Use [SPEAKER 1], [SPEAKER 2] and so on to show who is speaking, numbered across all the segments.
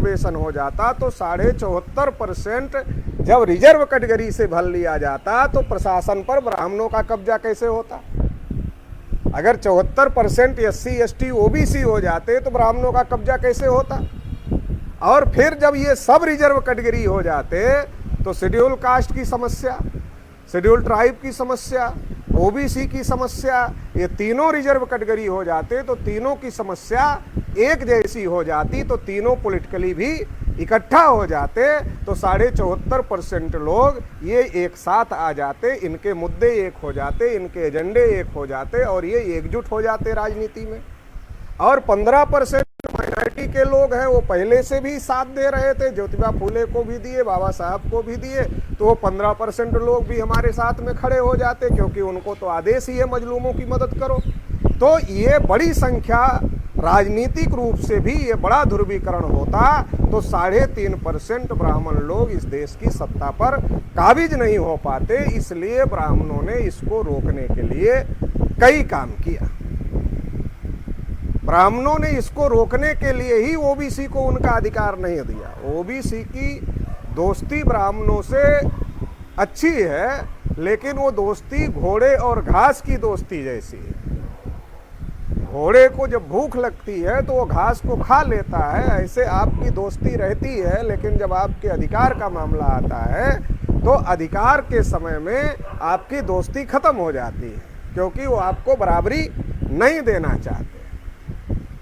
[SPEAKER 1] Reservation हो जाता तो 74.5% जब रिजर्व कैटेगरी से भर लिया जाता तो प्रशासन पर ब्राह्मणों का कब्जा कैसे होता? अगर 74% SC ST OBC हो जाते तो ब्राह्मणों का कब्जा कैसे होता? और फिर जब ये सब रिजर्व कैटेगरी हो जाते तो शेड्यूल कास्ट की समस्या, शेड्यूल ट्राइब की समस्या, OBC की समस्या, ये तीनों रिजर्व कैटेगरी हो जाते तो तीनों की समस्या एक जैसी हो जाती, तो तीनों पॉलिटिकली भी इकट्ठा हो जाते तो 74.5% लोग ये एक साथ आ जाते, इनके मुद्दे एक हो जाते, इनके एजेंडे एक हो जाते और ये एकजुट हो जाते राजनीति में। और 15% माइनॉरिटी के लोग हैं, वो पहले से भी साथ दे रहे थे, ज्योतिबा फूले को भी दिए, बाबा साहब को भी दिए, तो वो 15% लोग भी हमारे साथ में खड़े हो जाते, क्योंकि उनको तो आदेश ही है मजलूमों की मदद करो। तो ये बड़ी संख्या, राजनीतिक रूप से भी ये बड़ा ध्रुवीकरण होता तो 3.5% ब्राह्मण लोग इस देश की सत्ता पर काबिज नहीं हो पाते। इसलिए ब्राह्मणों ने इसको रोकने के लिए कई काम किया। ब्राह्मणों ने इसको रोकने के लिए ही OBC को उनका अधिकार नहीं दिया। OBC की दोस्ती ब्राह्मणों से अच्छी है, लेकिन वो दोस्ती घोड़े और घास की दोस्ती जैसी है। घोड़े को जब भूख लगती है तो वो घास को खा लेता है, ऐसे आपकी दोस्ती रहती है, लेकिन जब आपके अधिकार का मामला आता है तो अधिकार के समय में आपकी दोस्ती खत्म हो जाती है, क्योंकि वो आपको बराबरी नहीं देना चाहते।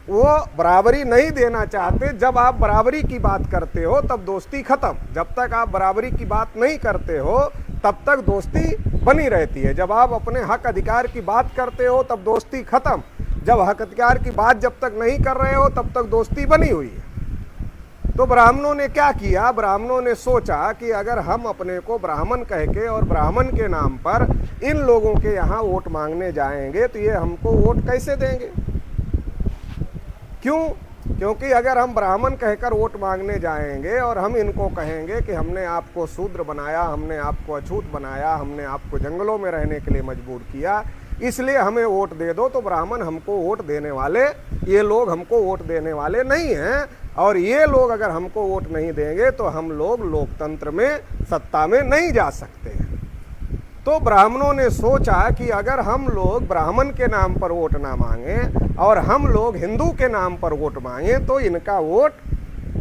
[SPEAKER 1] वो बराबरी नहीं देना चाहते। जब आप बराबरी की बात करते हो तब दोस्ती खत्म, जब तक आप बराबरी की बात नहीं करते हो तब तक दोस्ती बनी रहती है। जब आप अपने हक अधिकार की बात करते हो तब दोस्ती खत्म, जब हक अधिकार की बात जब तक नहीं कर रहे हो तब तक दोस्ती बनी हुई है। तो ब्राह्मणों ने क्या किया? ब्राह्मणों ने सोचा कि अगर हम अपने को ब्राह्मण कह के और ब्राह्मण के नाम पर इन लोगों के यहाँ वोट मांगने जाएंगे तो ये हमको वोट कैसे देंगे? क्यों? क्योंकि अगर हम ब्राह्मण कहकर वोट मांगने जाएंगे और हम इनको कहेंगे कि हमने आपको शूद्र बनाया, हमने आपको अछूत बनाया, हमने आपको जंगलों में रहने के लिए मजबूर किया, इसलिए हमें वोट दे दो, तो ब्राह्मण हमको वोट देने वाले, ये लोग हमको वोट देने वाले नहीं हैं। और ये लोग अगर हमको वोट नहीं देंगे तो हम लोग लोकतंत्र में, सत्ता में नहीं जा सकते हैं। तो ब्राह्मणों ने सोचा कि अगर हम लोग ब्राह्मण के नाम पर वोट ना मांगे और हम लोग हिंदू के नाम पर वोट मांगे तो इनका वोट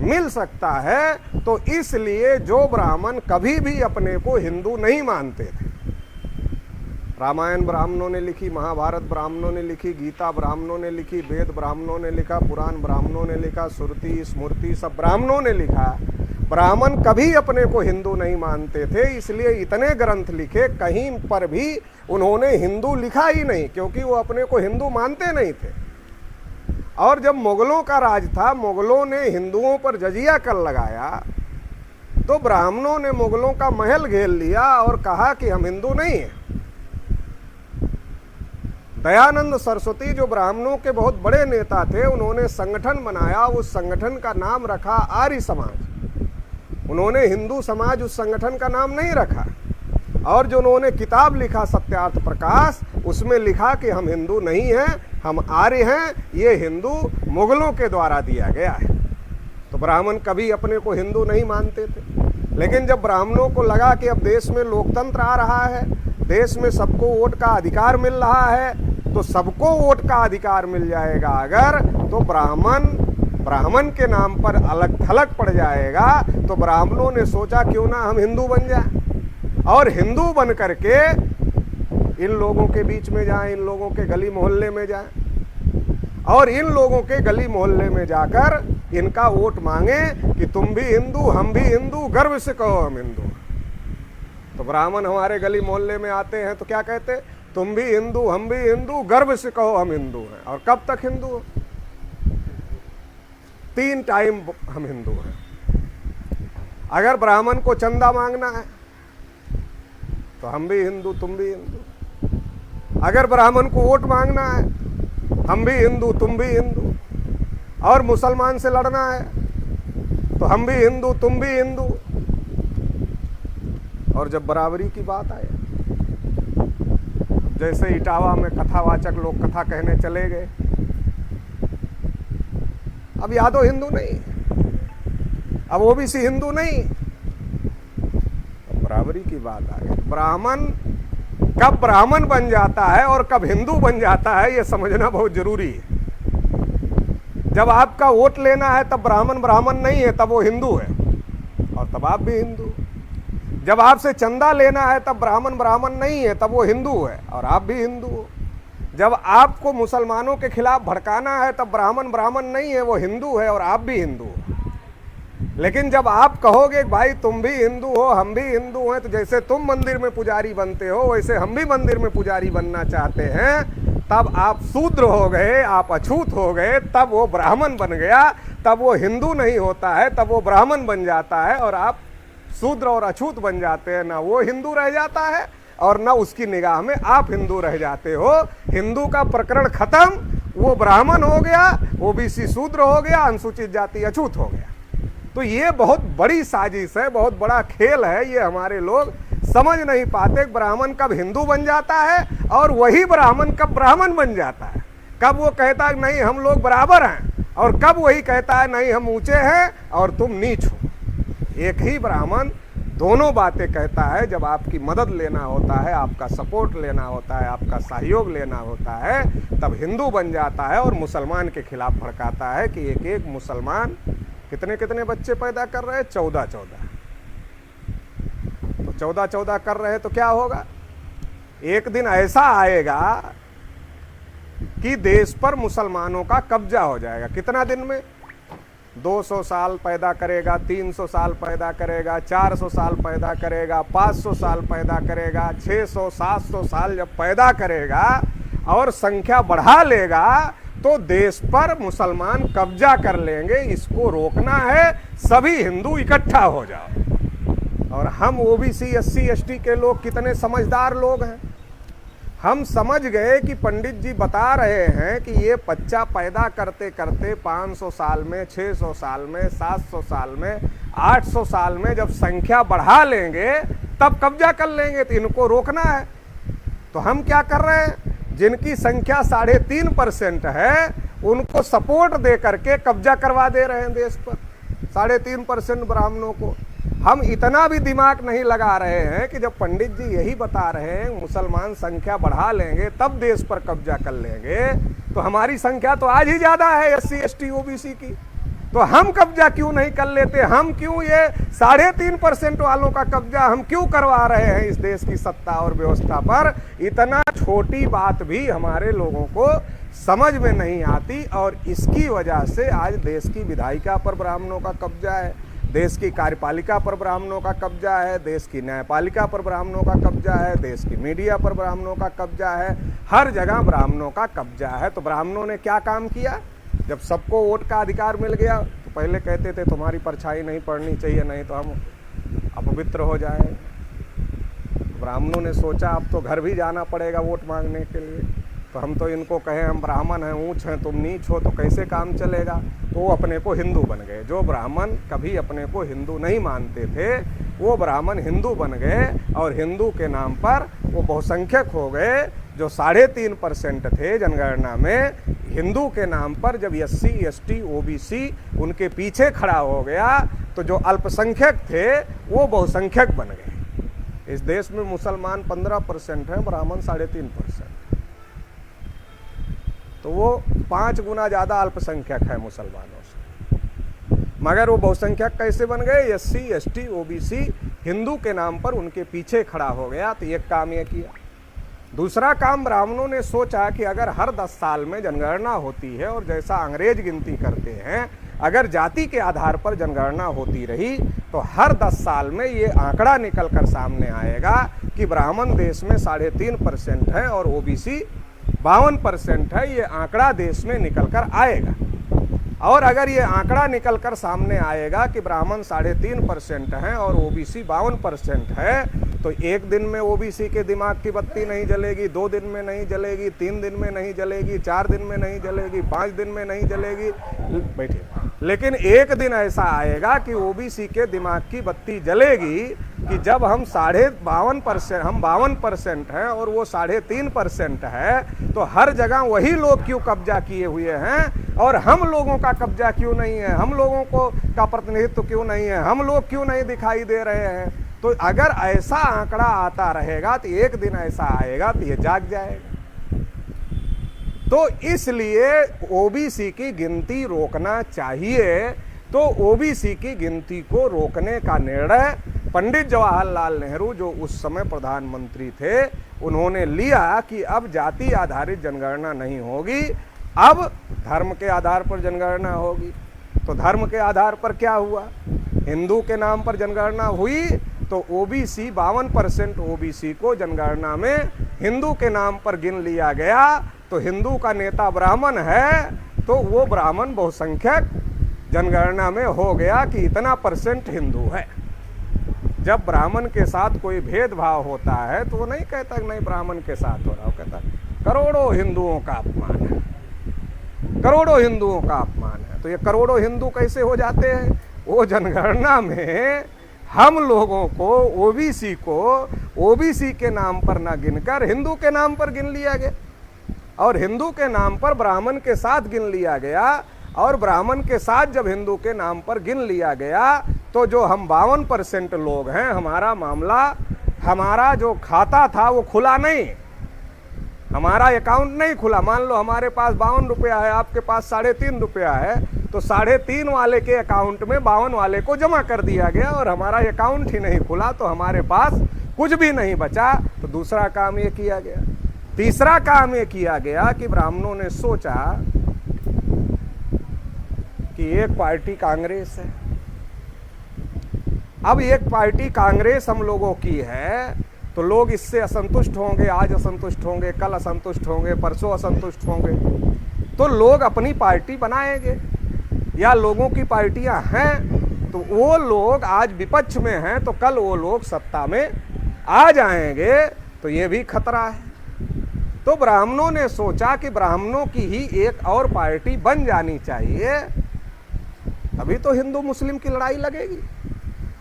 [SPEAKER 1] मिल सकता है। तो इसलिए जो ब्राह्मण कभी भी अपने को हिंदू नहीं मानते थे, रामायण ब्राह्मणों ने लिखी, महाभारत ब्राह्मणों ने लिखी, गीता ब्राह्मणों ने लिखी, वेद ब्राह्मणों ने लिखा, पुराण ब्राह्मणों ने लिखा, श्रुति स्मृति सब ब्राह्मणों ने लिखा। ब्राह्मण कभी अपने को हिंदू नहीं मानते थे, इसलिए इतने ग्रंथ लिखे, कहीं पर भी उन्होंने हिंदू लिखा ही नहीं, क्योंकि वो अपने को हिंदू मानते नहीं थे। और जब मुगलों का राज था, मुगलों ने हिंदुओं पर जजिया कर लगाया, तो ब्राह्मणों ने मुगलों का महल घेर लिया और कहा कि हम हिंदू नहीं हैं। दयानंद सरस्वती जो ब्राह्मणों के बहुत बड़े नेता थे, उन्होंने संगठन बनाया, उस संगठन का नाम रखा आर्य समाज। उन्होंने हिंदू समाज उस संगठन का नाम नहीं रखा। और जो उन्होंने किताब लिखा सत्यार्थ प्रकाश, उसमें लिखा कि हम हिंदू नहीं हैं, हम आर्य हैं, ये हिंदू मुगलों के द्वारा दिया गया है। तो ब्राह्मण कभी अपने को हिंदू नहीं मानते थे। लेकिन जब ब्राह्मणों को लगा कि अब देश में लोकतंत्र आ रहा है, देश में सबको वोट का अधिकार मिल रहा है, तो सबको वोट का अधिकार मिल जाएगा अगर, तो ब्राह्मण के नाम पर अलग थलग पड़ जाएगा। तो ब्राह्मणों ने सोचा क्यों ना हम हिंदू बन जाएं और हिंदू बन करके इन लोगों के बीच में जाएं, इन लोगों के गली मोहल्ले में जाएं और इन लोगों के गली मोहल्ले में जाकर इनका वोट मांगे कि तुम भी हिंदू, हम भी हिंदू, गर्व से कहो हम हिंदू। तो ब्राह्मण हमारे गली मोहल्ले में आते हैं तो क्या कहते? तुम भी हिंदू, हम भी हिंदू, गर्व से कहो हम हिंदू हैं। और कब तक हिंदू? 3 टाइम हम हिंदू हैं। अगर ब्राह्मण को चंदा मांगना है तो हम भी हिंदू, तुम भी हिंदू। अगर ब्राह्मण को वोट मांगना है, हम भी हिंदू, तुम भी हिंदू। और मुसलमान से लड़ना है तो हम भी हिंदू, तुम भी हिंदू। और जब बराबरी की बात आए, जैसे इटावा में कथावाचक लोग कथा कहने चले गए, अब यादव हिंदू नहीं, अब ओबीसी हिंदू नहीं। बराबरी की बात आ गई। ब्राह्मण कब ब्राह्मण बन जाता है और कब हिंदू बन जाता है, यह समझना बहुत जरूरी है। जब आपका वोट लेना है तब ब्राह्मण ब्राह्मण नहीं है, तब वो हिंदू है और तब आप भी हिंदू। जब आपसे चंदा लेना है तब ब्राह्मण ब्राह्मण नहीं है, तब वो हिंदू है और आप भी हिंदू हो। जब आपको मुसलमानों के खिलाफ भड़काना है तब ब्राह्मण ब्राह्मण नहीं है, वो हिंदू है और आप भी हिंदू हो। लेकिन जब आप कहोगे भाई तुम भी हिंदू हो हम भी हिंदू हैं, तो जैसे तुम मंदिर में पुजारी बनते हो वैसे हम भी मंदिर में पुजारी बनना चाहते हैं, तब आप शूद्र हो गए, आप अछूत हो गए, तब वो ब्राह्मण बन गया। तब वो हिंदू नहीं होता है, तब वो ब्राह्मण बन जाता है और आप शूद्र और अछूत बन जाते हैं। ना वो हिंदू रह जाता है और ना उसकी निगाह में आप हिंदू रह जाते हो। हिंदू का प्रकरण खत्म, वो ब्राह्मण हो गया, ओबीसी शूद्र हो गया, अनुसूचित जाति अछूत हो गया। तो ये बहुत बड़ी साजिश है, बहुत बड़ा खेल है। ये हमारे लोग समझ नहीं पाते। ब्राह्मण कब हिंदू बन जाता है और वही ब्राह्मण कब ब्राह्मण बन जाता है। कब वो कहता है नहीं हम लोग बराबर हैं और कब वही कहता है नहीं हम ऊंचे हैं और तुम नीच हो। एक ही ब्राह्मण दोनों बातें कहता है। जब आपकी मदद लेना होता है, आपका सपोर्ट लेना होता है, आपका सहयोग लेना होता है, तब हिंदू बन जाता है और मुसलमान के खिलाफ भड़काता है कि एक एक मुसलमान कितने कितने बच्चे पैदा कर रहे हैं, 14-14। तो 14-14 कर रहे हैं तो क्या होगा, एक दिन ऐसा आएगा कि देश पर मुसलमानों का कब्जा हो जाएगा। कितना दिन में, 200 साल पैदा करेगा, 300 साल पैदा करेगा, 400 साल पैदा करेगा, 500 साल पैदा करेगा, 600-700 साल जब पैदा करेगा और संख्या बढ़ा लेगा तो देश पर मुसलमान कब्जा कर लेंगे। इसको रोकना है, सभी हिंदू इकट्ठा हो जाओ। और हम ओबीसी SC ST के लोग कितने समझदार लोग हैं। हम समझ गए कि पंडित जी बता रहे हैं कि ये बच्चा पैदा करते करते 500 साल में, 600 साल में, 700 साल में, 800 साल में जब संख्या बढ़ा लेंगे तब कब्जा कर लेंगे। तो इनको रोकना है। तो हम क्या कर रहे हैं, जिनकी संख्या 3.5% है उनको सपोर्ट दे करके कब्जा करवा दे रहे हैं देश पर। 3.5% ब्राह्मणों को हम इतना भी दिमाग नहीं लगा रहे हैं कि जब पंडित जी यही बता रहे हैं मुसलमान संख्या बढ़ा लेंगे तब देश पर कब्जा कर लेंगे, तो हमारी संख्या तो आज ही ज्यादा है SC ST OBC की। तो हम कब्जा क्यों नहीं कर लेते। हम क्यों ये 3.5% वालों का कब्जा हम क्यों करवा रहे हैं इस देश की सत्ता और व्यवस्था पर। इतना छोटी बात भी हमारे लोगों को समझ में नहीं आती और इसकी वजह से आज देश की विधायिका पर ब्राह्मणों का कब्जा है, देश की कार्यपालिका पर ब्राह्मणों का कब्जा है, देश की न्यायपालिका पर ब्राह्मणों का कब्जा है, देश की मीडिया पर ब्राह्मणों का कब्जा है, हर जगह ब्राह्मणों का कब्जा है। तो ब्राह्मणों ने क्या काम किया, जब सबको वोट का अधिकार मिल गया तो पहले कहते थे तुम्हारी परछाई नहीं पड़नी चाहिए, नहीं तो हम अपवित्र हो जाए। ब्राह्मणों ने सोचा अब तो घर भी जाना पड़ेगा वोट मांगने के लिए, तो हम तो इनको कहें हम ब्राह्मण हैं, ऊंच हैं, तुम नीच हो, तो कैसे काम चलेगा। तो वो अपने को हिंदू बन गए। जो ब्राह्मण कभी अपने को हिंदू नहीं मानते थे वो ब्राह्मण हिंदू बन गए और हिंदू के नाम पर वो बहुसंख्यक हो गए। जो 3.5% थे जनगणना में, हिंदू के नाम पर जब SC ST OBC उनके पीछे खड़ा हो गया तो जो अल्पसंख्यक थे वो बहुसंख्यक बन गए। इस देश में मुसलमान 15% है, ब्राह्मण 3.5%। तो वो 5 गुना ज्यादा अल्पसंख्यक है मुसलमानों से। मगर वो बहुसंख्यक कैसे बन गए, SC ST OBC हिंदू के नाम पर उनके पीछे खड़ा हो गया। तो एक काम ये किया। दूसरा काम, ब्राह्मणों ने सोचा कि अगर हर 10 साल में जनगणना होती है और जैसा अंग्रेज गिनती करते हैं, अगर जाति के आधार पर जनगणना होती रही तो हर 10 साल में ये आंकड़ा निकल कर सामने आएगा कि ब्राह्मण देश में 3.5% है और OBC 52% है। ये आंकड़ा देश में निकल कर आएगा। और अगर ये आंकड़ा निकल कर सामने आएगा कि ब्राह्मण 3.5% हैं और OBC 52% है, तो एक दिन में OBC के दिमाग की बत्ती नहीं जलेगी, 2 दिन में नहीं जलेगी, 3 दिन में नहीं जलेगी, 4 दिन में नहीं जलेगी, 5 दिन में नहीं जलेगी, बैठिए। लेकिन एक दिन ऐसा आएगा कि OBC के दिमाग की बत्ती जलेगी कि जब हम 52% हम 52% हैं और वो 3.5% है, तो हर जगह वही लोग क्यों कब्जा किए हुए हैं और हम लोगों का कब्जा क्यों नहीं है, हम लोगों को का प्रतिनिधित्व क्यों नहीं है, हम लोग क्यों नहीं दिखाई दे रहे हैं। तो अगर ऐसा आंकड़ा आता रहेगा तो एक दिन ऐसा आएगा तो ये जाग जाएगा। तो इसलिए ओबीसी की गिनती रोकना चाहिए। तो ओबीसी की गिनती को रोकने का निर्णय पंडित जवाहरलाल नेहरू, जो उस समय प्रधानमंत्री थे, उन्होंने लिया कि अब जाति आधारित जनगणना नहीं होगी, अब धर्म के आधार पर जनगणना होगी। तो धर्म के आधार पर क्या हुआ, हिंदू के नाम पर जनगणना हुई तो ओबीसी 52% ओबीसी को जनगणना में हिंदू के नाम पर गिन लिया गया। तो हिंदू का नेता ब्राह्मण है तो वो ब्राह्मण बहुसंख्यक जनगणना में हो गया कि इतना % हिंदू है। जब ब्राह्मण के साथ कोई भेदभाव होता है तो वो नहीं कहता नहीं ब्राह्मण के साथ हो रहा, वो कहता करोड़ों हिंदुओं का अपमान है, करोड़ों हिंदुओं का अपमान है। तो ये करोड़ों हिंदू कैसे हो जाते हैं, वो जनगणना में हम लोगों को ओबीसी को ओबीसी के नाम पर ना गिनकर हिंदू के नाम पर गिन लिया गया, और हिंदू के नाम पर ब्राह्मण के साथ गिन लिया गया, और ब्राह्मण के साथ जब हिंदू के नाम पर गिन लिया गया तो जो हम 52% लोग हैं, हमारा मामला, हमारा जो खाता था वो खुला नहीं, हमारा अकाउंट नहीं खुला। मान लो हमारे पास 52 रुपया है, आपके पास 3.5 रुपया है, तो 3.5 वाले के अकाउंट में 52 वाले को जमा कर दिया गया और हमारा अकाउंट ही नहीं खुला, तो हमारे पास कुछ भी नहीं बचा। तो दूसरा काम ये किया गया। तीसरा काम ये किया गया कि ब्राह्मणों ने सोचा कि एक पार्टी कांग्रेस है, अब एक पार्टी कांग्रेस हम लोगों की है तो लोग इससे असंतुष्ट होंगे, आज असंतुष्ट होंगे, कल असंतुष्ट होंगे, परसों असंतुष्ट होंगे, तो लोग अपनी पार्टी बनाएंगे, या लोगों की पार्टियां हैं तो वो लोग आज विपक्ष में हैं तो कल वो लोग सत्ता में आ जाएंगे, तो ये भी खतरा है। तो ब्राह्मणों ने सोचा कि ब्राह्मणों की ही एक और पार्टी बन जानी चाहिए, तभी तो हिंदू मुस्लिम की लड़ाई लगेगी,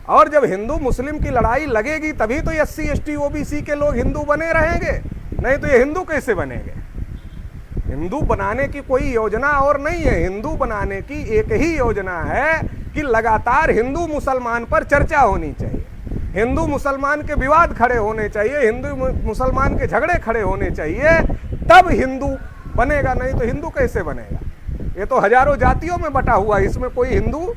[SPEAKER 1] और जब हिंदू मुस्लिम की लड़ाई लगेगी तभी तो SC ST OBC के लोग हिंदू बने रहेंगे, नहीं तो ये हिंदू कैसे बनेंगे। हिंदू बनाने की कोई योजना और नहीं है, हिंदू बनाने की एक ही योजना है कि लगातार हिंदू मुसलमान पर चर्चा होनी चाहिए, हिंदू मुसलमान के विवाद खड़े होने चाहिए, हिंदू मुसलमान के झगड़े खड़े होने चाहिए, तब हिंदू बनेगा, नहीं तो हिंदू कैसे बनेगा। ये तो हजारों जातियों में बटा हुआ, इसमें कोई हिंदू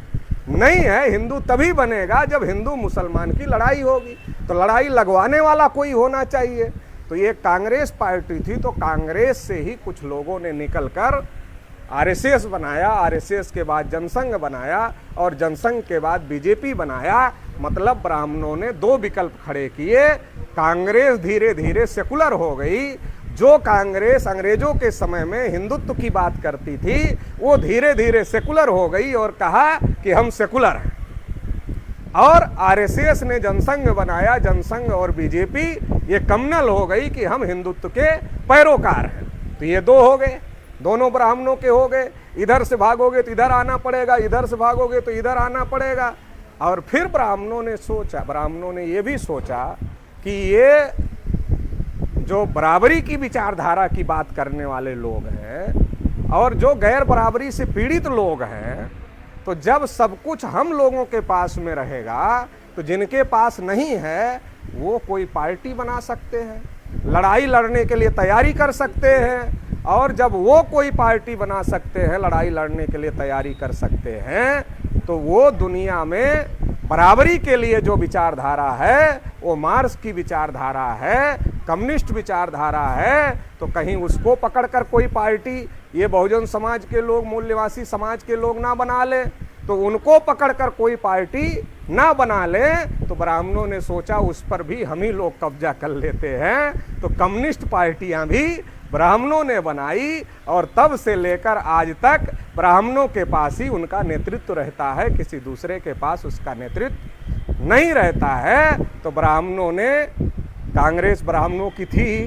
[SPEAKER 1] नहीं है। हिंदू तभी बनेगा जब हिंदू मुसलमान की लड़ाई होगी, तो लड़ाई लगवाने वाला कोई होना चाहिए। तो ये कांग्रेस पार्टी थी, तो कांग्रेस से ही कुछ लोगों ने निकलकर RSS बनाया, RSS के बाद जनसंघ बनाया, और जनसंघ के बाद BJP बनाया। मतलब ब्राह्मणों ने 2 विकल्प खड़े किए। कांग्रेस धीरे धीरे सेकुलर हो गई। जो कांग्रेस अंग्रेजों के समय में हिंदुत्व की बात करती थी, वो धीरे धीरे सेकुलर हो गई और कहा कि हम सेकुलर हैं। और RSS ने जनसंघ बनाया, जनसंघ और BJP ये कम्युनल हो गई कि हम हिंदुत्व के पैरोकार हैं। तो ये 2 हो गए, दोनों ब्राह्मणों के हो गए। इधर से भागोगे तो इधर आना पड़ेगा, इधर से भागोगे तो इधर आना पड़ेगा। और फिर ब्राह्मणों ने सोचा, ब्राह्मणों ने ये भी सोचा कि ये जो बराबरी की विचारधारा की बात करने वाले लोग हैं और जो गैर बराबरी से पीड़ित लोग हैं, तो जब सब कुछ हम लोगों के पास में रहेगा तो जिनके पास नहीं है वो कोई पार्टी बना सकते हैं, लड़ाई लड़ने के लिए तैयारी कर सकते हैं, और जब वो कोई पार्टी बना सकते हैं, लड़ाई लड़ने के लिए तैयारी कर सकते हैं, तो वो दुनिया में बराबरी के लिए जो विचारधारा है वो मार्क्स की विचारधारा है, कम्युनिस्ट विचारधारा है। तो कहीं उसको पकड़कर कोई पार्टी ये बहुजन समाज के लोग, मूल्यवासी समाज के लोग ना बना ले, तो उनको पकड़कर कोई पार्टी ना बना ले, तो ब्राह्मणों ने सोचा उस पर भी हम ही लोग कब्जा कर लेते हैं। तो कम्युनिस्ट पार्टियां भी ब्राह्मणों ने बनाई, और तब से लेकर आज तक ब्राह्मणों के पास ही उनका नेतृत्व रहता है, किसी दूसरे के पास उसका नेतृत्व नहीं रहता है। तो ब्राह्मणों ने, कांग्रेस ब्राह्मणों की थी,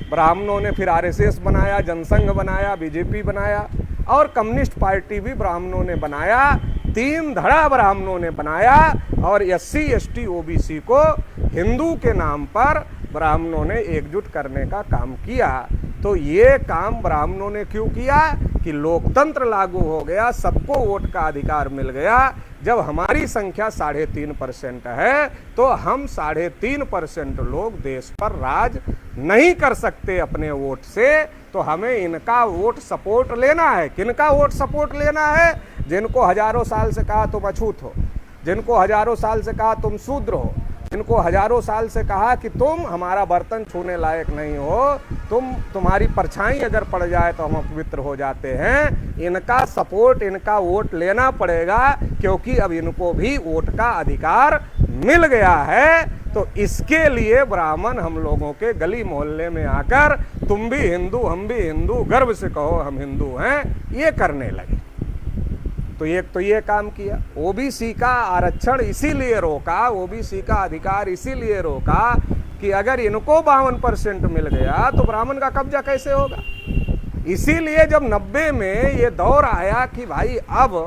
[SPEAKER 1] ब्राह्मणों ने फिर RSS बनाया, जनसंघ बनाया, BJP बनाया, और कम्युनिस्ट पार्टी भी ब्राह्मणों ने बनाया। 3 धड़ा ब्राह्मणों ने बनाया, और SC ST OBC को हिंदू के नाम पर ब्राह्मणों ने एकजुट करने का काम किया। तो ये काम ब्राह्मणों ने क्यों किया कि लोकतंत्र लागू हो गया, सबको वोट का अधिकार मिल गया। जब हमारी संख्या 3.5% है तो हम 3.5% लोग देश पर राज नहीं कर सकते अपने वोट से। तो हमें इनका वोट सपोर्ट लेना है। किनका वोट सपोर्ट लेना है? जिनको हजारों साल से कहा तुम अछूत हो, जिनको हजारों साल से कहा तुम शूद्र हो, जिनको हजारों साल से कहा कि तुम हमारा बर्तन छूने लायक नहीं हो, तुम्हारी परछाई अगर पड़ जाए तो हम अपवित्र हो जाते हैं। इनका सपोर्ट, इनका वोट लेना पड़ेगा, क्योंकि अब इनको भी वोट का अधिकार मिल गया है। तो इसके लिए ब्राह्मण हम लोगों के गली मोहल्ले में आकर तुम भी हिंदू हम भी हिंदू, गर्व से कहो हम हिंदू हैं, ये करने लगे। तो एक तो ये काम किया। ओबीसी का आरक्षण इसीलिए रोका, ओबीसी का अधिकार इसीलिए रोका कि अगर इनको 52% मिल गया तो ब्राह्मण का कब्जा कैसे होगा। इसीलिए जब 90 में ये दौर आया कि भाई अब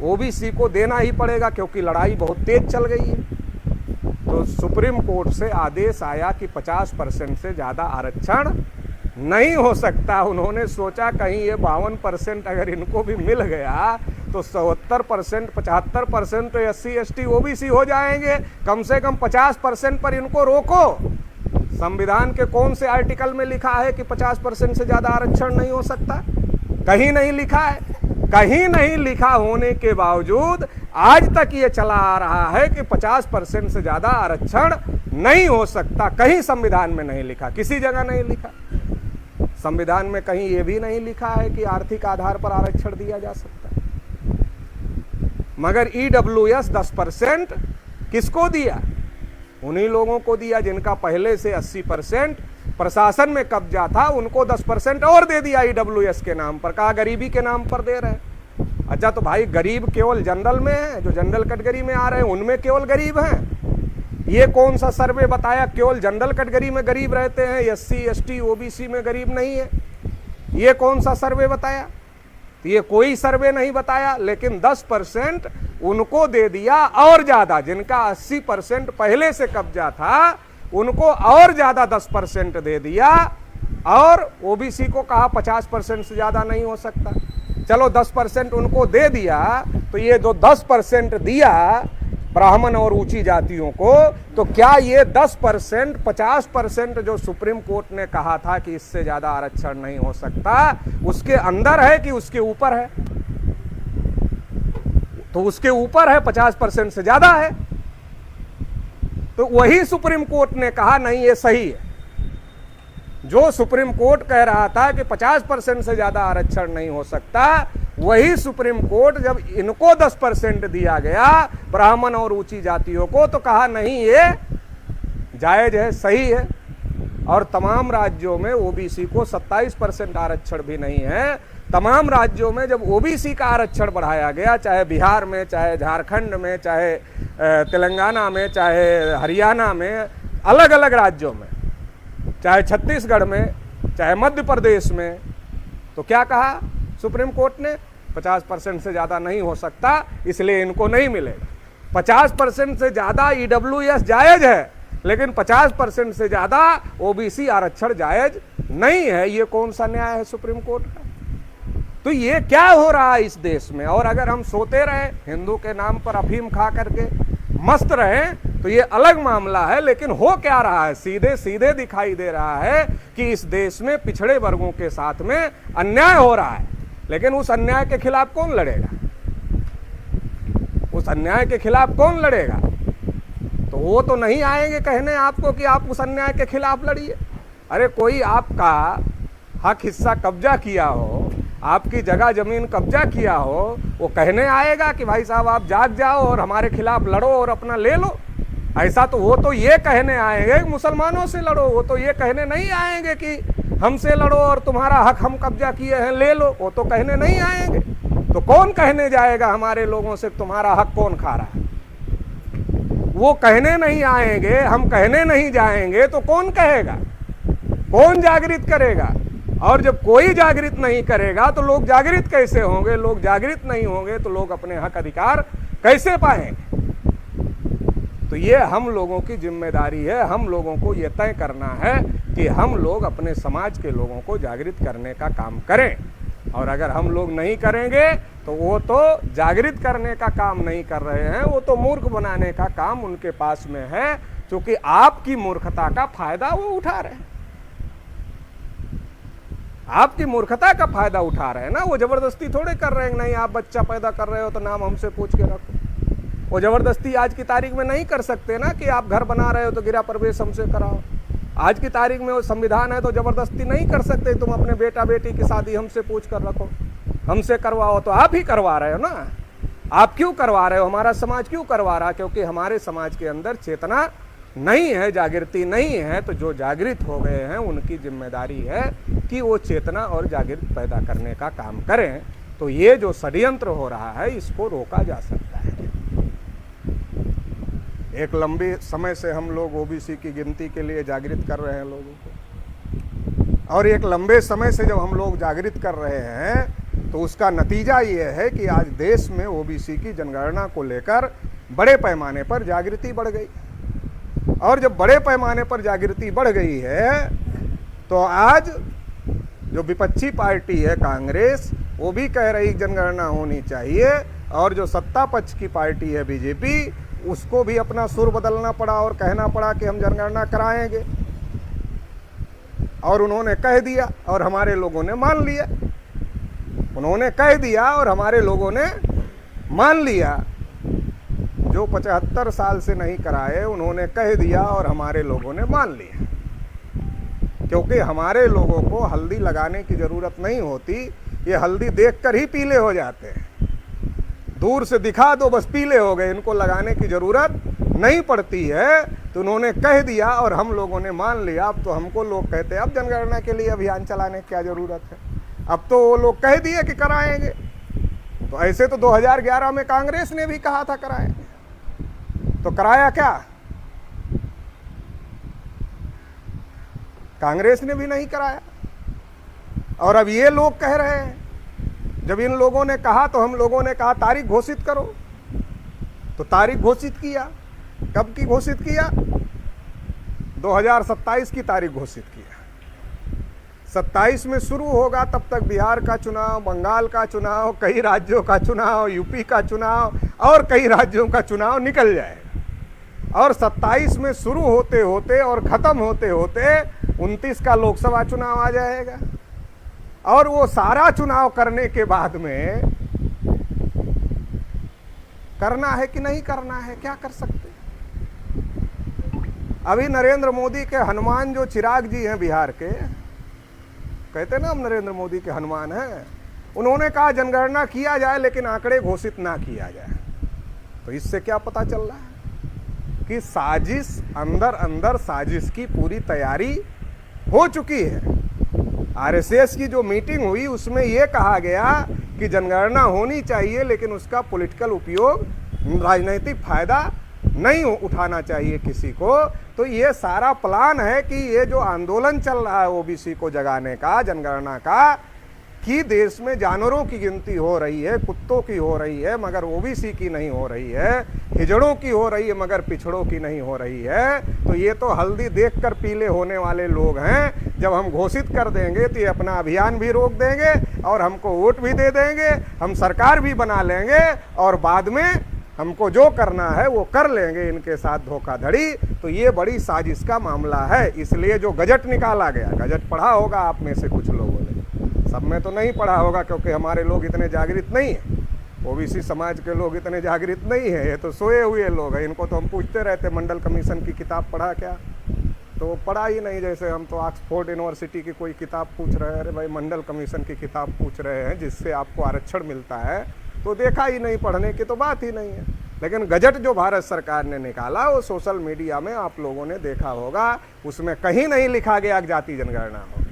[SPEAKER 1] ओबीसी को देना ही पड़ेगा, क्योंकि लड़ाई बहुत तेज चल गई है, तो सुप्रीम कोर्ट से आदेश आया कि 50% से ज़्यादा आरक्षण नहीं हो सकता। उन्होंने सोचा कहीं ये 52% अगर इनको भी मिल गया तो 70%, 75% तो SC ST OBC हो जाएंगे। कम से कम 50% पर इनको रोको। संविधान के कौन से आर्टिकल में लिखा है कि 50% से ज़्यादा आरक्षण नहीं हो सकता? कहीं नहीं लिखा है। कहीं नहीं लिखा होने के बावजूद आज तक ये चला आ रहा है कि 50% से ज़्यादा आरक्षण नहीं हो सकता। कहीं संविधान में नहीं लिखा, किसी जगह नहीं लिखा। संविधान में कहीं ये भी नहीं लिखा है कि आर्थिक आधार पर आरक्षण दिया जा सकता है। मगर EWS 10% किसको दिया? उन्हीं लोगों को दिया जिनका पहले से 80% प्रशासन में कब्जा था, उनको 10% और दे दिया EWS के नाम पर। कहा गरीबी के नाम पर दे रहे हैं। अच्छा, तो भाई गरीब केवल जनरल में है, जो जनरल कैटेगरी में आ रहे हैं उनमें केवल गरीब हैं। ये कौन सा सर्वे बताया केवल जनरल कैटेगरी में गरीब रहते हैं, SC ST OBC में गरीब नहीं है? ये कौन सा सर्वे बताया? ये कोई सर्वे नहीं बताया। लेकिन 10% उनको दे दिया और ज्यादा, जिनका 80% पहले से कब्जा था उनको और ज्यादा 10% दे दिया, और OBC को कहा 50% से ज्यादा नहीं हो सकता। चलो 10% उनको दे दिया, तो ये जो 10% दिया ब्राह्मण और ऊंची जातियों को, तो क्या ये 10%, 50% जो सुप्रीम कोर्ट ने कहा था कि इससे ज्यादा आरक्षण नहीं हो सकता, उसके अंदर है कि उसके ऊपर है? तो उसके ऊपर है, 50% से ज्यादा है। तो वही सुप्रीम कोर्ट ने कहा नहीं, ये सही है। जो सुप्रीम कोर्ट कह रहा था कि 50% से ज्यादा आरक्षण नहीं हो सकता, वही सुप्रीम कोर्ट जब इनको 10% दिया गया ब्राह्मण और ऊंची जातियों को, तो कहा नहीं, ये जायज है, सही है। और तमाम राज्यों में OBC को 27% आरक्षण भी नहीं है। तमाम राज्यों में जब OBC का आरक्षण बढ़ाया गया, चाहे बिहार में, चाहे झारखंड में, चाहे तेलंगाना में, चाहे हरियाणा में, अलग अलग राज्यों में, चाहे छत्तीसगढ़ में, चाहे मध्य प्रदेश में, तो क्या कहा सुप्रीम कोर्ट ने? 50% से ज़्यादा नहीं हो सकता, इसलिए इनको नहीं मिलेगा। 50% से ज़्यादा EWS जायज़ है, लेकिन 50% से ज़्यादा OBC आरक्षण जायज़ नहीं है। ये कौन सा न्याय है सुप्रीम कोर्ट का? तो ये क्या हो रहा है इस देश में? और अगर हम सोते रहे, हिंदू के नाम पर अफीम खा करके मस्त रहें, तो ये अलग मामला है। लेकिन हो क्या रहा है? सीधे सीधे दिखाई दे रहा है कि इस देश में पिछड़े वर्गों के साथ में अन्याय हो रहा है। लेकिन उस अन्याय के खिलाफ कौन लड़ेगा? उस अन्याय के खिलाफ कौन लड़ेगा? तो वो तो नहीं आएंगे कहने आपको कि आप उस अन्याय के खिलाफ लड़िए। अरे कोई आपका हक हिस्सा कब्जा किया हो, आपकी जगह जमीन कब्जा किया हो, वो कहने आएगा कि भाई साहब आप जाग जाओ और हमारे खिलाफ लड़ो और अपना ले लो? ऐसा तो वो तो ये कहने आएंगे कि मुसलमानों से लड़ो। वो तो ये कहने नहीं आएंगे कि हमसे लड़ो और तुम्हारा हक हम कब्जा किए हैं ले लो। वो तो कहने नहीं आएंगे। तो कौन कहने जाएगा हमारे लोगों से तुम्हारा हक कौन खा रहा है? वो कहने नहीं आएंगे, हम कहने नहीं जाएंगे, तो कौन कहेगा? कौन जागृत करेगा? और जब कोई जागृत नहीं करेगा तो लोग जागृत कैसे होंगे? लोग जागृत नहीं होंगे तो लोग अपने हक अधिकार कैसे पाएंगे? तो ये हम लोगों की जिम्मेदारी है। हम लोगों को ये तय करना है कि हम लोग अपने समाज के लोगों को जागृत करने का काम करें। और अगर हम लोग नहीं करेंगे तो वो तो जागृत करने का काम नहीं कर रहे हैं, वो तो मूर्ख बनाने का काम उनके पास में है, क्योंकि आपकी मूर्खता का फायदा वो उठा रहे हैं। आपकी मूर्खता का फायदा उठा रहे हैं ना, वो जबरदस्ती थोड़े कर रहे हैं। नहीं आप बच्चा पैदा कर रहे हो तो नाम हमसे पूछ के रखो। वो जबरदस्ती आज की तारीख में नहीं कर सकते ना कि आप घर बना रहे हो तो गिरा प्रवेश हमसे कराओ। आज की तारीख में वो संविधान है तो जबरदस्ती नहीं कर सकते, तुम अपने बेटा बेटी की शादी हमसे पूछ कर रखो, हमसे करवाओ। तो आप ही करवा रहे हो ना। आप क्यों करवा रहे हो? हमारा समाज क्यों करवा रहा? क्योंकि हमारे समाज के अंदर चेतना नहीं है, जागृति नहीं है। तो जो जागृत हो गए हैं उनकी जिम्मेदारी है कि वो चेतना और जागृति पैदा करने का काम करें। तो ये जो षड्यंत्र हो रहा है इसको रोका जा सकता है। एक लंबे समय से हम लोग ओबीसी की गिनती के लिए जागृत कर रहे हैं लोगों को, और एक लंबे समय से जब हम लोग जागृत कर रहे हैं तो उसका नतीजा ये है कि आज देश में ओबीसी की जनगणना को लेकर बड़े पैमाने पर जागृति बढ़ गई। और जब बड़े पैमाने पर जागृति बढ़ गई है तो आज जो विपक्षी पार्टी है कांग्रेस, वो भी कह रही जनगणना होनी चाहिए, और जो सत्ता पक्ष की पार्टी है बीजेपी, उसको भी अपना सुर बदलना पड़ा और कहना पड़ा कि हम जनगणना कराएंगे। और उन्होंने कह दिया और हमारे लोगों ने मान लिया। उन्होंने कह दिया और हमारे लोगों ने मान लिया। जो 75 साल से नहीं कराए उन्होंने कह दिया और हमारे लोगों ने मान लिया। क्योंकि हमारे लोगों को हल्दी लगाने की जरूरत नहीं होती, ये हल्दी देखकर ही पीले हो जाते हैं। दूर से दिखा दो बस पीले हो गए, इनको लगाने की जरूरत नहीं पड़ती है। तो उन्होंने कह दिया और हम लोगों ने मान लिया। अब तो हमको लोग कहते हैं अब जनगणना के लिए अभियान चलाने की क्या जरूरत है, अब तो वो लोग कह दिए कि कराएंगे। तो ऐसे तो 2011 में कांग्रेस ने भी कहा था कराएंगे, तो कराया क्या? कांग्रेस ने भी नहीं कराया। और अब ये लोग कह रहे हैं, जब इन लोगों ने कहा तो हम लोगों ने कहा तारीख घोषित करो, तो तारीख घोषित किया। कब की घोषित किया? 2027 की तारीख घोषित किया। 27 में शुरू होगा, तब तक बिहार का चुनाव, बंगाल का चुनाव, कई राज्यों का चुनाव, यूपी का चुनाव और कई राज्यों का चुनाव निकल जाएगा। और 27 में शुरू होते होते और खत्म होते होते 29 का लोकसभा चुनाव आ जाएगा। और वो सारा चुनाव करने के बाद में करना है कि नहीं करना है, क्या कर सकते? अभी नरेंद्र मोदी के हनुमान जो चिराग जी हैं बिहार के, कहते ना हम नरेंद्र मोदी के हनुमान हैं, उन्होंने कहा जनगणना किया जाए लेकिन आंकड़े घोषित ना किया जाए। तो इससे क्या पता चल रहा है कि साजिश, अंदर अंदर साजिश की पूरी तैयारी हो चुकी है। आरएसएस की जो मीटिंग हुई उसमें यह कहा गया कि जनगणना होनी चाहिए लेकिन उसका पॉलिटिकल उपयोग, राजनीतिक फायदा नहीं उठाना चाहिए किसी को। तो ये सारा प्लान है कि ये जो आंदोलन चल रहा है ओबीसी को जगाने का, जनगणना का, कि देश में जानवरों की गिनती हो रही है, कुत्तों की हो रही है मगर ओबीसी की नहीं हो रही है, हिजड़ों की हो रही है मगर पिछड़ों की नहीं हो रही है। तो ये तो हल्दी देखकर पीले होने वाले लोग हैं। जब हम घोषित कर देंगे तो ये अपना अभियान भी रोक देंगे और हमको वोट भी दे देंगे, हम सरकार भी बना लेंगे और बाद में हमको जो करना है वो कर लेंगे इनके साथ धोखाधड़ी। तो ये बड़ी साजिश का मामला है। इसलिए जो गजट निकाला गया, गजट पढ़ा होगा आप में से कुछ लोगों ने, सब में तो नहीं पढ़ा होगा क्योंकि हमारे लोग इतने जागृत नहीं हैं, ओबीसी समाज के लोग इतने जागृत नहीं है, ये तो सोए हुए लोग हैं। इनको तो हम पूछते रहते मंडल कमीशन की किताब पढ़ा क्या, तो पढ़ा ही नहीं। जैसे हम तो ऑक्सफोर्ड यूनिवर्सिटी की कोई किताब पूछ रहे हैं, अरे भाई मंडल कमीशन की किताब पूछ रहे हैं जिससे आपको आरक्षण मिलता है, तो देखा ही नहीं, पढ़ने की तो बात ही नहीं है। लेकिन गजट जो भारत सरकार ने निकाला वो सोशल मीडिया में आप लोगों ने देखा होगा, उसमें कहीं नहीं लिखा गया कि जाति जनगणना हो।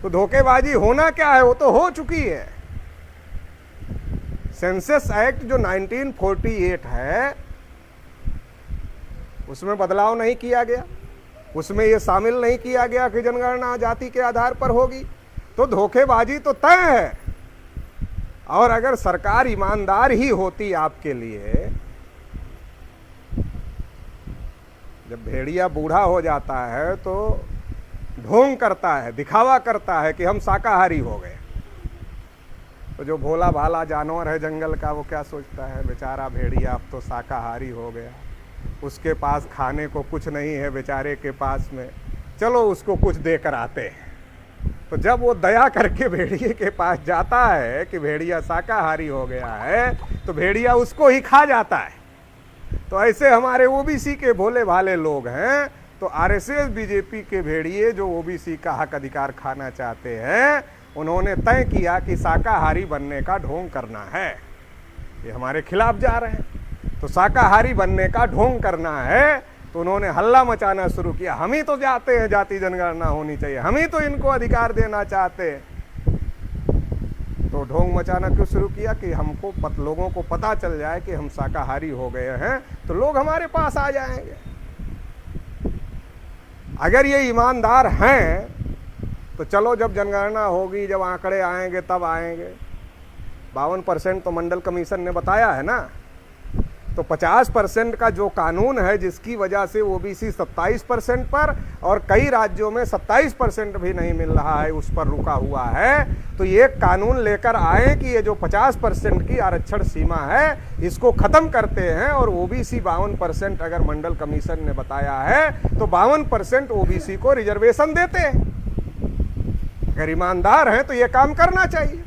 [SPEAKER 1] तो धोखेबाजी होना क्या है, वो तो हो चुकी है। सेंसस एक्ट जो 1948 है उसमें बदलाव नहीं किया गया, उसमें ये शामिल नहीं किया गया कि जनगणना जाति के आधार पर होगी। तो धोखेबाजी तो तय है। और अगर सरकार ईमानदार ही होती आपके लिए, जब भेड़िया बूढ़ा हो जाता है तो ढोंग करता है, दिखावा करता है कि हम शाकाहारी हो गए, तो जो भोला भाला जानवर है जंगल का वो क्या सोचता है, बेचारा भेड़िया अब तो शाकाहारी हो गया, उसके पास खाने को कुछ नहीं है बेचारे के पास में, चलो उसको कुछ देकर आते हैं। तो जब वो दया करके भेड़िए के पास जाता है कि भेड़िया शाकाहारी हो गया है, तो भेड़िया उसको ही खा जाता है। तो ऐसे हमारे ओबीसी के भोले भाले लोग हैं, तो आरएसएस बीजेपी के भेड़िए जो ओबीसी का हक अधिकार खाना चाहते हैं, उन्होंने तय किया कि शाकाहारी बनने का ढोंग करना है। ये हमारे खिलाफ जा रहे हैं। तो शाकाहारी बनने का ढोंग करना है, तो उन्होंने हल्ला मचाना शुरू किया। हम ही तो चाहते हैं जाति जनगणना होनी चाहिए, हम ही तो इनको अधिकार देना चाहते हैं। तो ढोंग मचाना क्यों शुरू किया कि हमको लोगों को पता चल जाए कि हम शाकाहारी हो गए हैं, तो लोग हमारे पास आ जाएंगे। अगर ये ईमानदार हैं तो चलो जब जनगणना होगी, जब आंकड़े आएंगे तब आएंगे। 52% तो मंडल कमीशन ने बताया है ना। तो 50% का जो कानून है जिसकी वजह से ओबीसी 27% पर और कई राज्यों में 27% भी नहीं मिल रहा है, उस पर रुका हुआ है। तो ये कानून लेकर आए कि ये जो 50% की आरक्षण सीमा है इसको खत्म करते हैं, और ओबीसी 52% अगर मंडल कमीशन ने बताया है तो 52% ओबीसी को रिजर्वेशन देते हैं। अगर ईमानदार हैं तो ये काम करना चाहिए,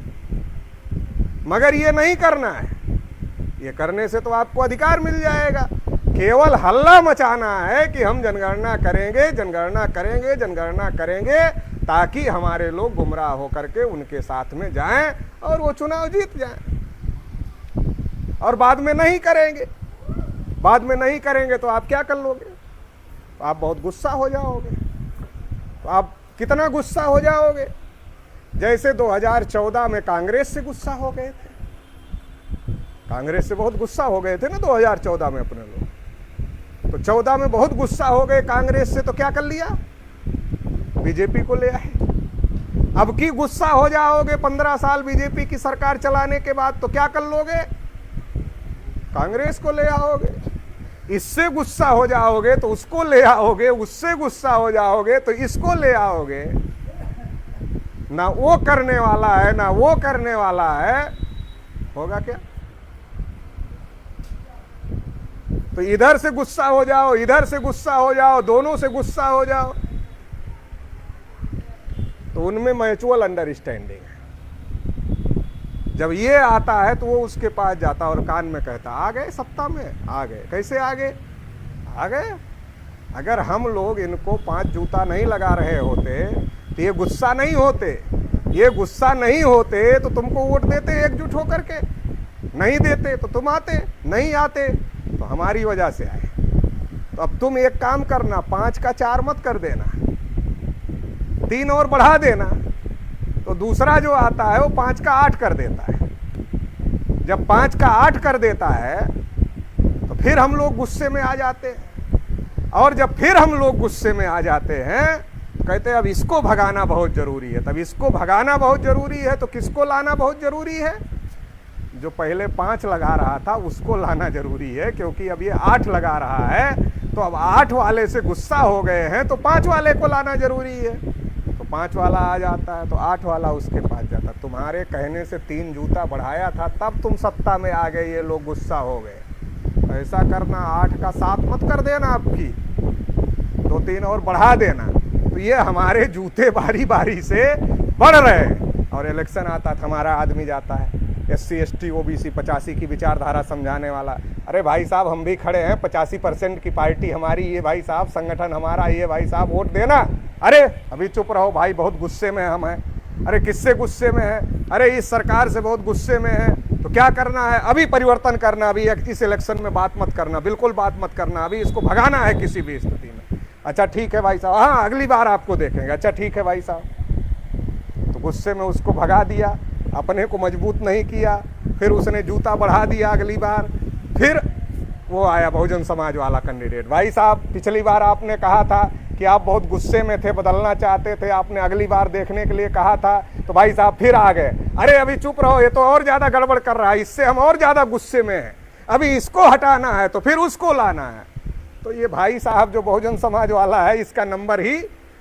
[SPEAKER 1] मगर ये नहीं करना है। ये करने से तो आपको अधिकार मिल जाएगा। केवल हल्ला मचाना है कि हम जनगणना करेंगे, जनगणना करेंगे, जनगणना करेंगे, ताकि हमारे लोग गुमराह होकर के उनके साथ में जाएं और वो चुनाव जीत जाएं। और बाद में नहीं करेंगे, बाद में नहीं करेंगे तो आप क्या कर लोगे? तो आप बहुत गुस्सा हो जाओगे। तो आप कितना गुस्सा हो जाओगे? जैसे 2014 में कांग्रेस से गुस्सा हो गए थे। कांग्रेस से बहुत गुस्सा हो गए थे ना 2014 में अपने लोग। तो 14 में बहुत गुस्सा हो गए कांग्रेस से, तो क्या कर लिया? बीजेपी को ले आए। अब की गुस्सा हो जाओगे 15 साल बीजेपी की सरकार चलाने के बाद, तो क्या कर लोगे? कांग्रेस को ले आओगे। इससे गुस्सा हो जाओगे तो उसको ले आओगे, उससे गुस्सा हो जाओगे तो इसको ले आओगे। ना वो करने वाला है ना वो करने वाला है, होगा क्या? तो इधर से गुस्सा हो जाओ, इधर से गुस्सा हो जाओ, दोनों से गुस्सा हो जाओ, तो उनमें म्यूचुअल अंडरस्टैंडिंग है। जब ये आता है तो वो उसके पास जाता और कान में कहता, आ गए सत्ता में, आ गए। कैसे आ गए? आ गए। अगर हम लोग इनको 5 जूता नहीं लगा रहे होते तो ये गुस्सा नहीं होते। ये गुस्सा नहीं होते तो तुमको वोट देते एकजुट होकर के, नहीं देते तो तुम आते, नहीं आते तो हमारी वजह से आए। तो अब तुम एक काम करना, 5 का 4 मत कर देना, 3 और बढ़ा देना, तो दूसरा जो आता है वो 5 का 8 कर देता है। जब 5 का 8 कर देता है तो फिर हम लोग गुस्से में आ जाते हैं, और जब फिर हम लोग गुस्से में आ जाते हैं तो कहते हैं अब इसको भगाना बहुत जरूरी है। तब इसको भगाना बहुत जरूरी है तो किसको लाना बहुत जरूरी है? जो पहले 5 लगा रहा था उसको लाना जरूरी है, क्योंकि अब ये 8 लगा रहा है। तो अब 8 वाले से गुस्सा हो गए हैं तो 5 वाले को लाना जरूरी है। तो 5 वाला आ जाता है तो 8 वाला उसके पास जाता। तुम्हारे कहने से 3 जूता बढ़ाया था तब तुम सत्ता में आ गए, ये लोग गुस्सा हो गए। ऐसा करना, 8 का 7 मत कर देना, आपकी 2-3 और बढ़ा देना। तो ये हमारे जूते बारी बारी से बढ़ रहे। और इलेक्शन आता तो हमारा आदमी जाता है, SC ST OBC 85 की विचारधारा समझाने वाला। अरे भाई साहब, हम भी खड़े हैं, 85% की पार्टी हमारी, ये भाई साहब संगठन हमारा, ये भाई साहब वोट देना। अरे अभी चुप रहो भाई, बहुत गुस्से में हम हैं। अरे किससे गुस्से में है? अरे इस सरकार से बहुत गुस्से में है। तो क्या करना है? अभी परिवर्तन करना, अभी इस इलेक्शन में बात मत करना, बिल्कुल बात मत करना, अभी इसको भगाना है किसी भी स्थिति में। अच्छा ठीक है भाई साहब, हाँ अगली बार आपको देखेंगे। अच्छा ठीक है भाई साहब। तो गुस्से में उसको भगा दिया, अपने को मजबूत नहीं किया, फिर उसने जूता बढ़ा दिया अगली बार। फिर वो आया बहुजन समाज वाला कैंडिडेट। भाई साहब, पिछली बार आपने कहा था कि आप बहुत गुस्से में थे, बदलना चाहते थे, आपने अगली बार देखने के लिए कहा था, तो भाई साहब फिर आ गए। अरे अभी चुप रहो, ये तो और ज़्यादा गड़बड़ कर रहा है, इससे हम और ज़्यादा गुस्से में हैं, अभी इसको हटाना है तो फिर उसको लाना है। तो ये भाई साहब जो बहुजन समाज वाला है, इसका नंबर ही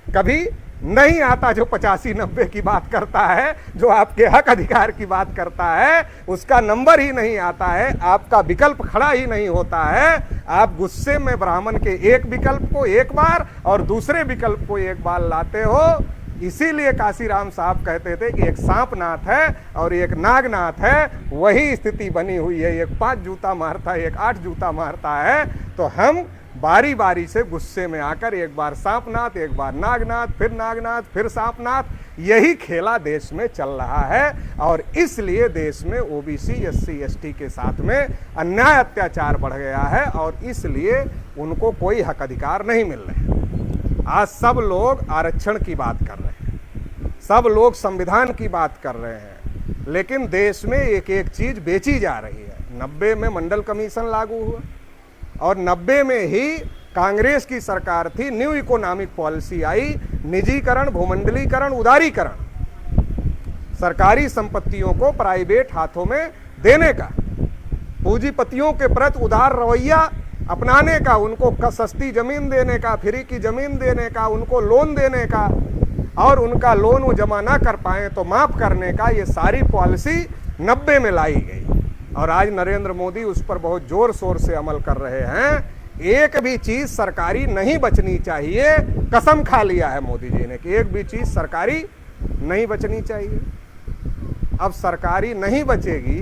[SPEAKER 1] कभी नहीं आता जो 85-90 की बात करता है, जो आपके हक अधिकार की बात करता है, उसका नंबर ही नहीं आता है, आपका विकल्प खड़ा ही नहीं होता है। आप गुस्से में ब्राह्मण के एक विकल्प को एक बार और दूसरे विकल्प को एक बार लाते हो। इसीलिए काशीराम साहब कहते थे कि एक सांपनाथ है और एक नागनाथ है, वही स्थिति बनी हुई है। एक 5 जूता मारता है, एक 8 जूता मारता है। तो हम बारी बारी से गुस्से में आकर एक बार सांपनाथ, एक बार नागनाथ, फिर सांपनाथ, यही खेला देश में चल रहा है। और इसलिए देश में ओबीसी, एससी, एसटी के साथ में अन्याय अत्याचार बढ़ गया है और इसलिए उनको कोई हक अधिकार नहीं मिल रहे। आज सब लोग आरक्षण की बात कर रहे हैं, सब लोग संविधान की बात कर रहे हैं, लेकिन देश में एक एक चीज बेची जा रही है। 90 में मंडल कमीशन लागू हुआ और 90 में ही कांग्रेस की सरकार थी, न्यू इकोनॉमिक पॉलिसी आई, निजीकरण, भूमंडलीकरण, उदारीकरण, सरकारी संपत्तियों को प्राइवेट हाथों में देने का, पूंजीपतियों के प्रति उदार रवैया अपनाने का, उनको सस्ती जमीन देने का, फ्री की जमीन देने का, उनको लोन देने का और उनका लोन वो जमा ना कर पाए तो माफ करने का, ये सारी पॉलिसी 90 में लाई गई। और आज नरेंद्र मोदी उस पर बहुत जोर शोर से अमल कर रहे हैं। एक भी चीज सरकारी नहीं बचनी चाहिए, कसम खा लिया है मोदी जी ने कि एक भी चीज सरकारी नहीं बचनी चाहिए। अब सरकारी नहीं बचेगी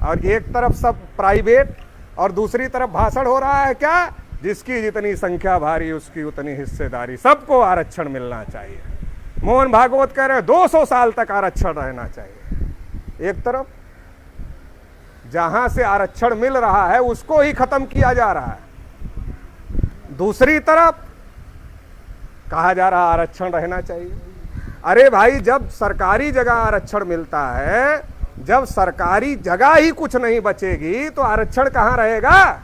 [SPEAKER 1] और एक तरफ सब प्राइवेट और दूसरी तरफ भाषण हो रहा है क्या, जिसकी जितनी संख्या भारी उसकी उतनी हिस्सेदारी, सबको आरक्षण मिलना चाहिए। मोहन भागवत कह रहे 200 साल तक आरक्षण रहना चाहिए। एक तरफ जहां से आरक्षण मिल रहा है उसको ही खत्म किया जा रहा है, दूसरी तरफ कहा जा रहा आरक्षण रहना चाहिए। अरे भाई, जब सरकारी जगह आरक्षण मिलता है, जब सरकारी जगह ही कुछ नहीं बचेगी तो आरक्षण कहां रहेगा?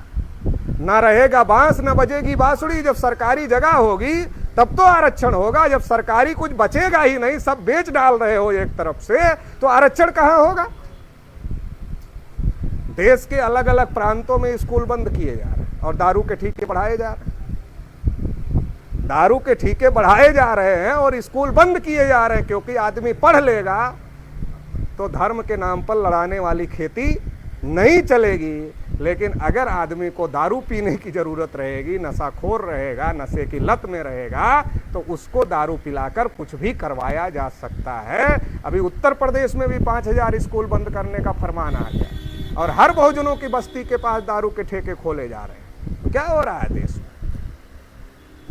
[SPEAKER 1] ना रहेगा बांस, ना बजेगी बांसुरी। जब सरकारी जगह होगी तब तो आरक्षण होगा। जब सरकारी कुछ बचेगा ही नहीं, सब बेच डाल रहे हो एक तरफ से, तो आरक्षण कहां होगा? देश के अलग अलग प्रांतों में स्कूल बंद किए जा रहे हैं और दारू के ठेके बढ़ाए जा रहे हैं, दारू के ठेके बढ़ाए जा रहे हैं और स्कूल बंद किए जा रहे हैं, क्योंकि आदमी पढ़ लेगा तो धर्म के नाम पर लड़ाने वाली खेती नहीं चलेगी। लेकिन अगर आदमी को दारू पीने की जरूरत रहेगी, नशाखोर रहेगा, नशे की लत में रहेगा, तो उसको दारू पिलाकर कुछ भी करवाया जा सकता है। अभी उत्तर प्रदेश में भी 5000 स्कूल बंद करने का फरमान आ गया और हर बहुजनों की बस्ती के पास दारू के ठेके खोले जा रहे हैं। तो क्या हो रहा है देश में?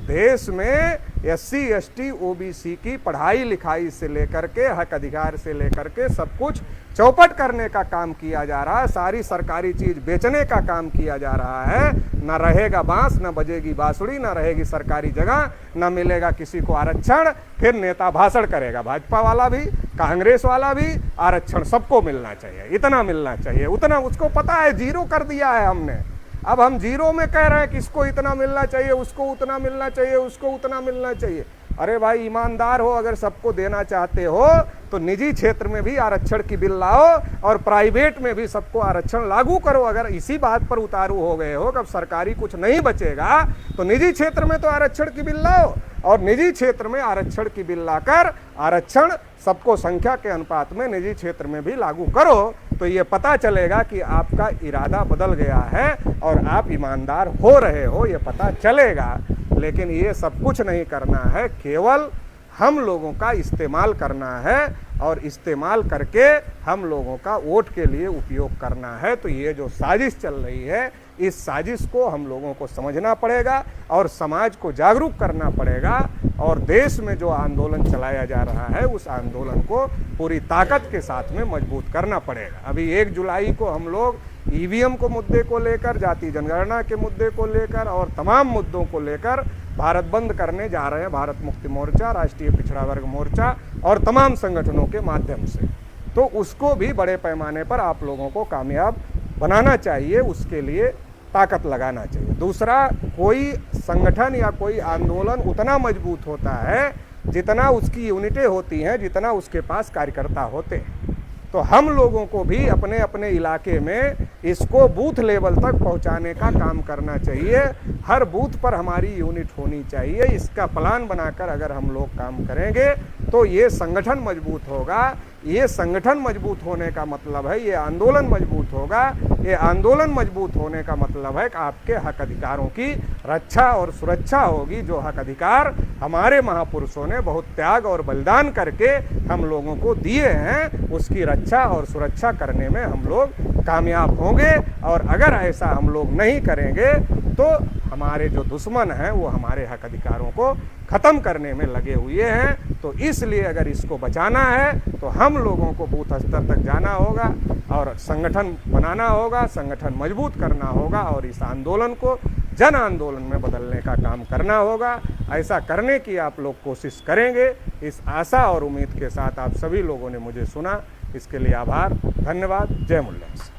[SPEAKER 1] देश में एससी, एसटी, ओबीसी की पढ़ाई लिखाई से लेकर के, हक अधिकार से लेकर के सब कुछ चौपट करने का काम किया जा रहा है। सारी सरकारी चीज बेचने का काम किया जा रहा है। ना रहेगा बांस, ना बजेगी बांसुरी, ना रहेगी सरकारी जगह, ना मिलेगा किसी को आरक्षण। फिर नेता भाषण करेगा, भाजपा वाला भी, कांग्रेस वाला भी, आरक्षण सबको मिलना चाहिए, इतना मिलना चाहिए, उतना। उसको पता है जीरो कर दिया है हमने। अब हम जीरो में कह रहे हैं कि इसको इतना मिलना चाहिए, उसको उतना मिलना चाहिए, उसको उतना मिलना चाहिए। अरे भाई, ईमानदार हो, अगर सबको देना चाहते हो तो निजी क्षेत्र में भी आरक्षण की बिल लाओ और प्राइवेट में भी सबको आरक्षण लागू करो। अगर इसी बात पर उतारू हो गए हो कि अब सरकारी कुछ नहीं बचेगा तो निजी क्षेत्र में तो आरक्षण की बिल लाओ और निजी क्षेत्र में आरक्षण की बिल लाकर आरक्षण सबको संख्या के अनुपात में निजी क्षेत्र में भी लागू करो। तो ये पता चलेगा कि आपका इरादा बदल गया है और आप ईमानदार हो रहे हो, ये पता चलेगा। लेकिन ये सब कुछ नहीं करना है, केवल हम लोगों का इस्तेमाल करना है और इस्तेमाल करके हम लोगों का वोट के लिए उपयोग करना है। तो ये जो साजिश चल रही है, इस साजिश को हम लोगों को समझना पड़ेगा और समाज को जागरूक करना पड़ेगा और देश में जो आंदोलन चलाया जा रहा है उस आंदोलन को पूरी ताकत के साथ में मजबूत करना पड़ेगा। अभी 1 जुलाई को हम लोग ईवीएम को मुद्दे को लेकर, जाति जनगणना के मुद्दे को लेकर और तमाम मुद्दों को लेकर भारत बंद करने जा रहे हैं। भारत मुक्ति मोर्चा, राष्ट्रीय पिछड़ा वर्ग मोर्चा और तमाम संगठनों के माध्यम से। तो उसको भी बड़े पैमाने पर आप लोगों को कामयाब बनाना चाहिए, उसके लिए ताकत लगाना चाहिए। दूसरा, कोई संगठन या कोई आंदोलन उतना मजबूत होता है जितना उसकी यूनिटें होती हैं, जितना उसके पास कार्यकर्ता होते हैं। तो हम लोगों को भी अपने अपने इलाके में इसको बूथ लेवल तक पहुंचाने का काम करना चाहिए। हर बूथ पर हमारी यूनिट होनी चाहिए। इसका प्लान बनाकर अगर हम लोग काम करेंगे तो ये संगठन मजबूत होगा। ये संगठन मजबूत होने का मतलब है ये आंदोलन मजबूत होगा। ये आंदोलन मजबूत होने का मतलब है कि आपके हक अधिकारों की रक्षा और सुरक्षा होगी। जो हक अधिकार हमारे महापुरुषों ने बहुत त्याग और बलिदान करके हम लोगों को दिए हैं, उसकी रक्षा और सुरक्षा करने में हम लोग कामयाब होंगे। और अगर ऐसा हम लोग नहीं करेंगे तो हमारे जो दुश्मन हैं वो हमारे हक अधिकारों को ख़त्म करने में लगे हुए हैं। तो इसलिए अगर इसको बचाना है तो हम लोगों को बूथ स्तर तक जाना होगा और संगठन बनाना होगा, संगठन मजबूत करना होगा और इस आंदोलन को जन आंदोलन में बदलने का काम करना होगा। ऐसा करने की आप लोग कोशिश करेंगे, इस आशा और उम्मीद के साथ आप सभी लोगों ने मुझे सुना, इसके लिए आभार, धन्यवाद। जय मुल्ला।